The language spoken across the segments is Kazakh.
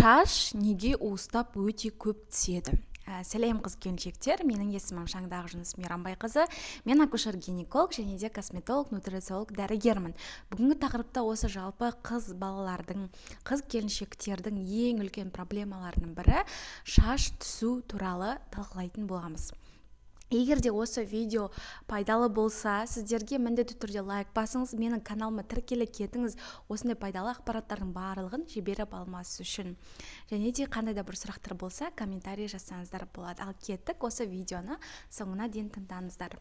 Шаш неге уыстап өте көп түседі? Сәлем қыз-келіншектер, менің есімім Шаңдағы Жүніс Мейрамбайқызы. Мен акушер-гинеколог және де косметолог, нутрициолог, дәрігермін. Бүгінгі тақырыпта осы жалпы қыз балалардың, қыз-келіншектердің ең үлкен проблемаларының бірі шаш түсу туралы талқылайтын боламыз. Егер де осы видео пайдалы болса, сіздерге міндетті түрде лайк басыңыз, менің каналыма тіркеле кетіңіз, осындай пайдалы ақпараттардың барлығын жіберіп алмас үшін. Және де қандай да бір сұрақтар болса, комментарий жазсаңыздар болады. Ал кеттік, осы видеоны соңына дейін тыңдаңыздар.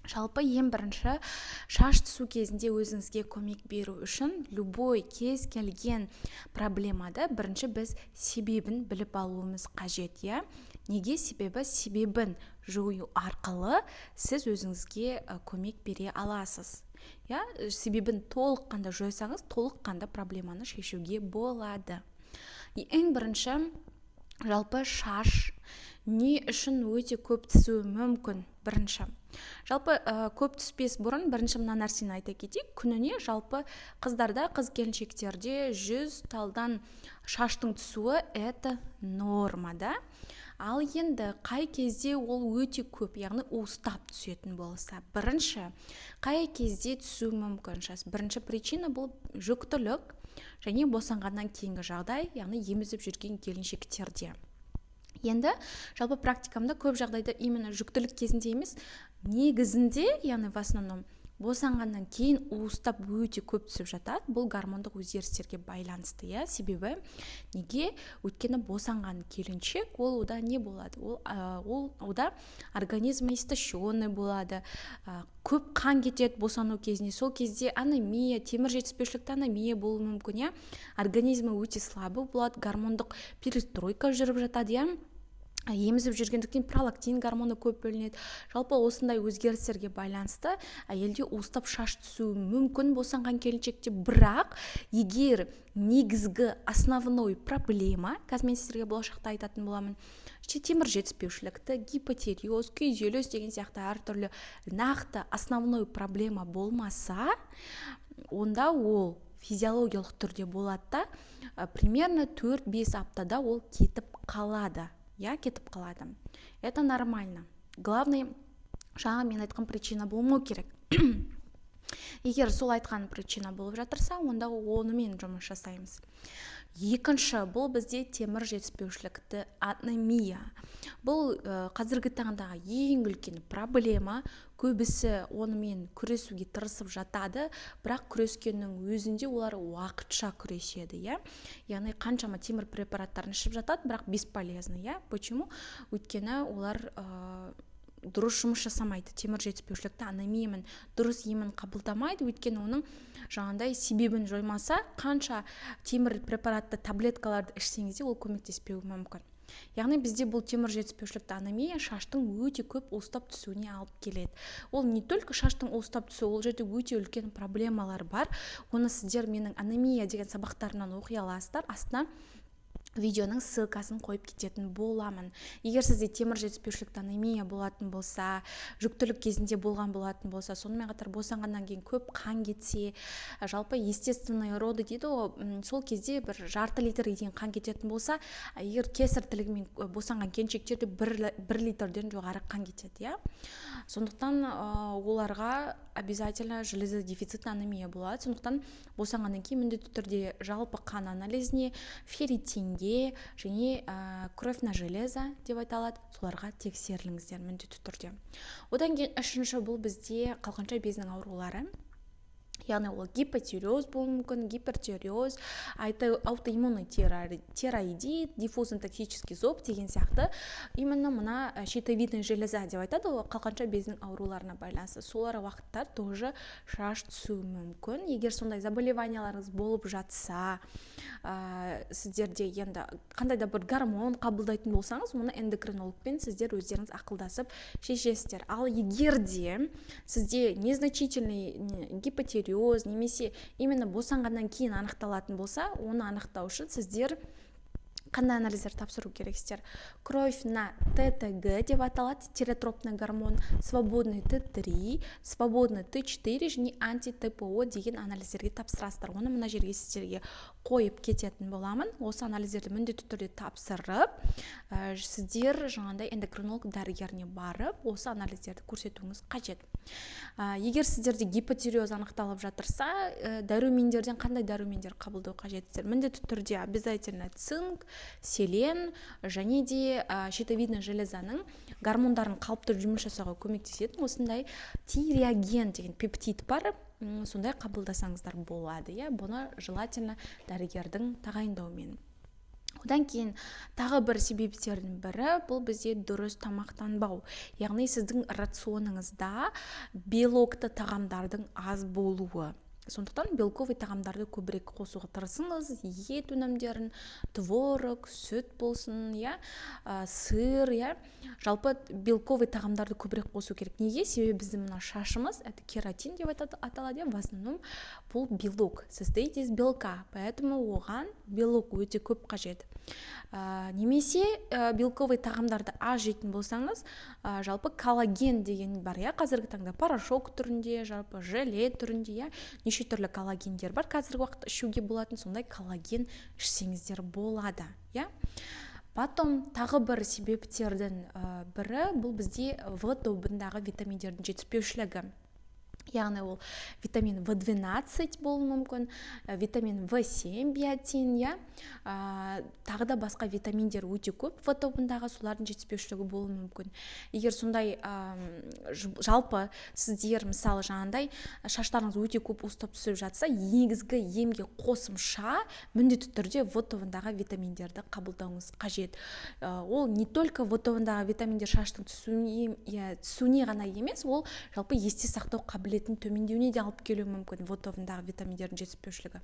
Жалпы ең бірінші, шаш түсу кезінде өзіңізге көмек беру үшін любой кез келген проблемада бірінші біз себебін біліп алуымыз қажет, иә? Неге себебін жою арқылы сіз өзіңізге көмек бере аласыз. Я, себебін толыққанды жойсаңыз, толыққанды проблеманы шешуге болады. Ең бірінші, жалпы шаш не үшін өте көп түсуі мүмкін? Бірінші, жалпы көп түспес бұрын бірінші мына нәрсені айта кетейік. Күніне жалпы қыздарда, қыз-келіншектерде 100 талдан шаштың түсуі это норма, да? Ал енді қай кезде ол өте көп, яғни уыстап түсетін болса, бірінші, қай кезде түсуі мүмкін шаш? Бірінші причина бұл жүктілік және босанғаннан кейінгі жағдай, яғни емізіп жүрген келіншектерде. Енді жалпы практикамда көп жағдайда именно жүктілік кезінде емес, негізінде, яғни в основном босанғаннан кейін уыстап өте көп түсіп жатады. Бұл гормондық өзгерістерге байланысты, иә? Себебі неге? Өйткені босанған келіншек, ол ода не болады? Ол ода организм истощенный болады, көп қан кетеді босану кезінде. Сол кезде анемия, темір жетіспеушілікті анемия болуы мүмкін, иә? Организмі өте слабы болады, гормондық перестройка жүріп жатады, иә? Емізіп жүргендіктен пролактин гормоны көп бөлінеді. Жалпы осындай өзгерістерге байланысты әйелде уыстап шаш түсуі мүмкін босанған келіншекте, бірақ егер негізгі основной проблема, қазір мен сіздерге болашақта айтатын боламын, темір жетіспеушілікті, гипотереоз, күйзеліс деген сияқты әртүрлі нақты основной проблема болмаса, онда ол физиологиялық түрде болады да, примерно 4-5 аптада ол кетіп қалады. Я кетіп қалады. Это нормально. Главный, жаңа мен айтқан причина болмау керек. Егер сол айтқан причина болып жатырса, онда онымен жұмыс жасаймыз. Екінші, бұл бізде темір жетіспеушілікті анемия. Бұл қазіргі таңдағы ең үлкен проблема. Көбісі онымен күресуге тырысып жатады, бірақ күрескеннің өзінде олар уақытша күреседі, иә? Яғни қаншама темір препараттарын ішіп жатады, бірақ бесполезно, иә? Почему? Өйткені олар дұрыс жұмыс жасамайды, темір жетіспеушілікті анемиямен дұрыс емін қабылдамайды, өйткені оның жаңағыдай себебін жоймаса, қанша темір препаратты таблеткаларды ішсеңіз де ол көмектеспеуі мүмкін. Яғни бізде бұл темір жетіспеушілікті анемия шаштың өте көп уыстап түсуіне алып келеді. Ол не только шаштың уыстап түсуі, ол жерде өте үлкен проблемалар бар. Оны сіздер менің анемия деген сабақтарынан оқи аласыздар. Астына видеоның ссылкасын қойып кететін боламын. Егер сізде темір жетіспеушілікті анемия болатын болса, жүктілік кезінде болған болатын болса, сонымен қатар босанғаннан кейін көп қан кетсе, жалпы естественный роды дейді, сол кезде бір жарты литрге дейін қан кететін болса, егер кесар тілігімен босанған келіншектерде 1 литрден жоғары қан кетеді, иә? Сондықтан оларға обязательно железодефицитті анемия болады. Сондықтан босанғаннан кейін міндетті түрде жалпы қан анализіне, ферритинге және кровь на железо деп айталады, соларға тексеріліңіздер міндетті түрде. Одан кейін үшінші, бұл бізде қалқанша безінің аурулары. Яғни ол гипотереоз болуы мүмкін, гипертиреоз, аутоиммунный тироидит, диффузный токсический зоб деген сияқты. Именно мына щитовидная железа деп айтады, ол қалқанша безінің ауруларына байланысты. Солар уақытта тоже шаш түсуі мүмкін. Егер сондай заболеванияларыңыз болып жатса, сіздерде енді қандай да бір гормон қабылдайтын болсаңыз, оны эндокринологпен сіздер өздеріңіз ақылдасып шешесіздер. Ал егер де сізде незначительный гипотереоз немесе именно босанғаннан кейін анықталатын болса, оны анықтау үшін сіздер қандай анализдер тапсыру керексіздер? Кровь на ТТГ деп аталады, тиреотропный гормон, свободный Т3, свободный Т4 және анти-ТПО деген анализдерге тапсырасыздар. Оны мына жерге сіздерге қойып кететін боламын. Осы анализдерді міндетті түрде тапсырып, сіздер жаңағыдай эндокринолог дәрігеріне барып, осы анализдерді көрсетуіңіз қажет. Егер сіздерде гипотиреоз анықталып жатырса, дәрумендерден қандай дәрумендер қабылдау қажетсіздер? Міндетті түрде обязательно цинк, селен және де щитовидный железаның гормондарын қалыпты жұмыс жасауға көмектесетін осындай тиреоген деген пептид бар, сондай қабылдасаңыздар болады. Бұны желательно дәрігердің тағайындауымен. Одан кейін тағы бір себептердің бірі бұл бізде дұрыс тамақтанбау. Яғни сіздің рационыңызда белокты тағамдардың аз болуы. Сондықтан белковый тағамдарды көбірек қосуға тырысыңыз, ет өнімдерін, творог, сүт болсын, сыр, жалпы белковый тағамдарды көбірек қосу керек. Неге? Себебі біздің мына шашымыз, это кератин деп аталады, в основном бұл белок, состоит из белка, поэтому оған белок өте көп қажет. Немесе белковый тағамдарды аз жейтін болсаңыз, жалпы коллаген деген бар, қазіргі таңда порошок түрінде, жалпы желе түрінде, неше түрлі коллагендер бар, қазіргі уақытта ішуге болатын, сондай коллаген ішсеңіздер болады. Потом тағы бір себептердің бірі бұл бізде В тобындағы витаминдердің жетіспеушілігі. Яғни ол витамин В12 болуы мүмкін, витамин В7 биотин, тағы да басқа витаминдер өте көп В тобындағы, солардың жетіспеушілігі болуы мүмкін. Егер сондай жалпы сіздер мысалы жаңағындай шаштарыңыз өте көп уыстап түсіп жатса, негізгі емге қосымша міндетті түрде В тобындағы витаминдерді қабылдауыңыз қажет. Ол не только В тобындағы витаминдер шаштың түсуіне ғана емес, ол жалпы есте сақтау қабілетін төмендеуіне де алып келуі мүмкін В тобындағы витаминдердің жетіспеушілігі.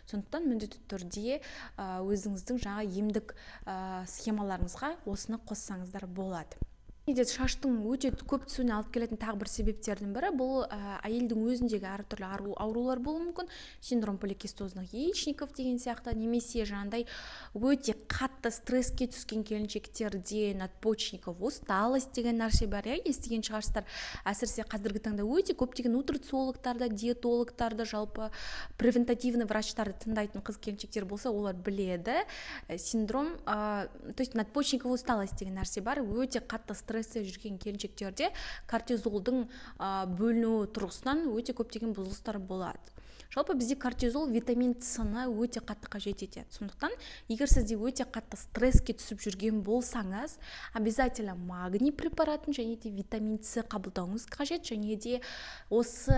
Сондықтан міндетті түрде өзіңіздің жаңа емдік схемаларыңызға осыны қоссаңыздар болады. Шаштың өте көп түсуіне алып келетін тағы бір себептердің бірі бұл әйелдің өзіндегі әртүрлі аурулар болуы мүмкін, синдром поликистозных яичников деген сияқты, немесе жаңағыдай өте қатты стресске түскен келіншектерде надпочечников усталость деген нәрсе бар, естіген шығарсыздар. Әсіресе қазіргі таңда өте көптеген нутрициологтарды, диетологтарды, жалпы превентативный врачтарды тыңдайтын қыз-келіншектер болса, олар біледі. Синдром, то есть надпочечниковая усталость деген нәрсе бар, өте қатты стресс жүрген келіншектерде кортизолдың бөлінуі тұрғысынан өте көптеген бұзылыстар болады. Жалпы бізде кортизол витамин С-ны өте қатты қажет етеді. Сондықтан, егер сізде өте қатты стресске түсіп жүрген болсаңыз, обязательно магний препаратын және де витамин С қабылдауыңыз қажет, және де осы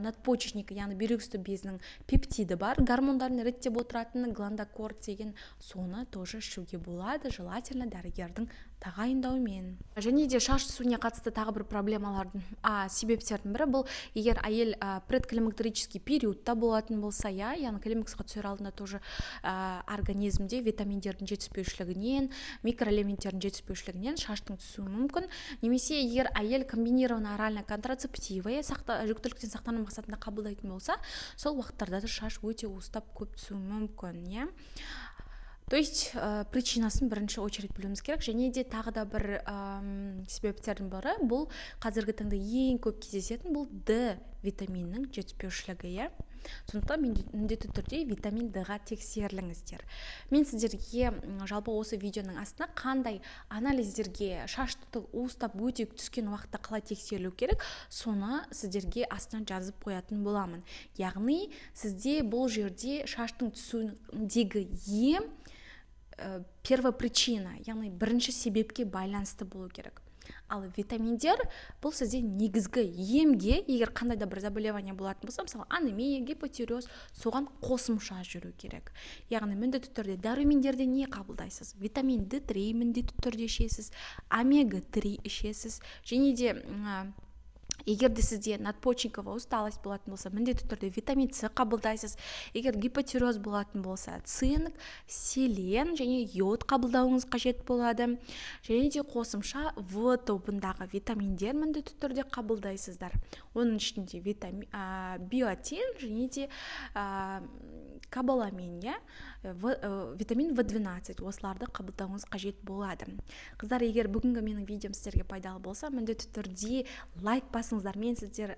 надпочечник, яғни бүйрек үсті безінің пептиді бар, гормондарын реттеп отыратын гландокорд деген, соны тоже ішуге болады, желательно дәрігердің тағайындауымен. Және де шаш түсуіне қатысты тағы бір проблемалардың себептердің бірі бұл, егер әйел предклимактерический периодта болатын болса, яғни климаксқа түсер алдында тоже организмде витаминдердің жетіспеушілігінен, микроэлементтердің жетіспеушілігінен шаштың түсуі мүмкін. Немесе егер әйел комбинированный орально контрацептивы жүктіліктен сақтану мақсатында қабылдайтын болса, сол уақыттарда да шаш өте уыстап көп түсуі мүмкін. То есть причинасын бірінші очередь білуіміз керек. Және де тағы да бір себептердің бірі бұл қазіргі таңда ең көп кездесетін бұл Д витаминінің жетіспеушілігі. Сондықтан міндетті түрде витамин Д-ға тексеріліңіздер. Мен сіздерге жалпы осы видеоның астына қандай анализдерге шашты уыстап өте түскен уақытта қалай тексерілу керек, соны сіздерге астына жазып қоятын боламын. Яғни сізде бұл жерде шаштың түсуіндегі ем первопричина, яғни бірінші себепке байланысты болу керек. Ал витаминдер бұл сізде негізгі емге, егер қандай да бір заболевание болатын болса, мысалы анемия, гипотиреоз, соған қосымша жүру керек. Яғни міндетті түрде дәрумендерде не қабылдайсыз? Витамин D3 міндетті түрде ішесіз, омега 3 ішесіз, және де егер де сізде надпочечниковая усталость болатын болса, міндетті түрде витамин С қабылдайсыз. Егер гипотиреоз болатын болса, цинк, селен және йод қабылдауыңыз қажет болады. Және де қосымша В тобындағы витаминдер міндетті түрде қабылдайсыздар. Оның ішінде биотин және де кобаламин, витамин В12 осыларды қабылдауыңыз қажет болады. Қыздар, егер бүгінгі менің видеом сіздерге пайдалы болса, міндетті түрде лайк басыңыздар. Мен сіздер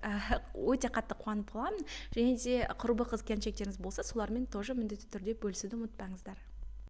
өте қатты қуанып қаламын. Және де құрбы қыз келіншектеріңіз болса, солармен тоже міндетті түрде бөлісуді ұмытпаңыздар.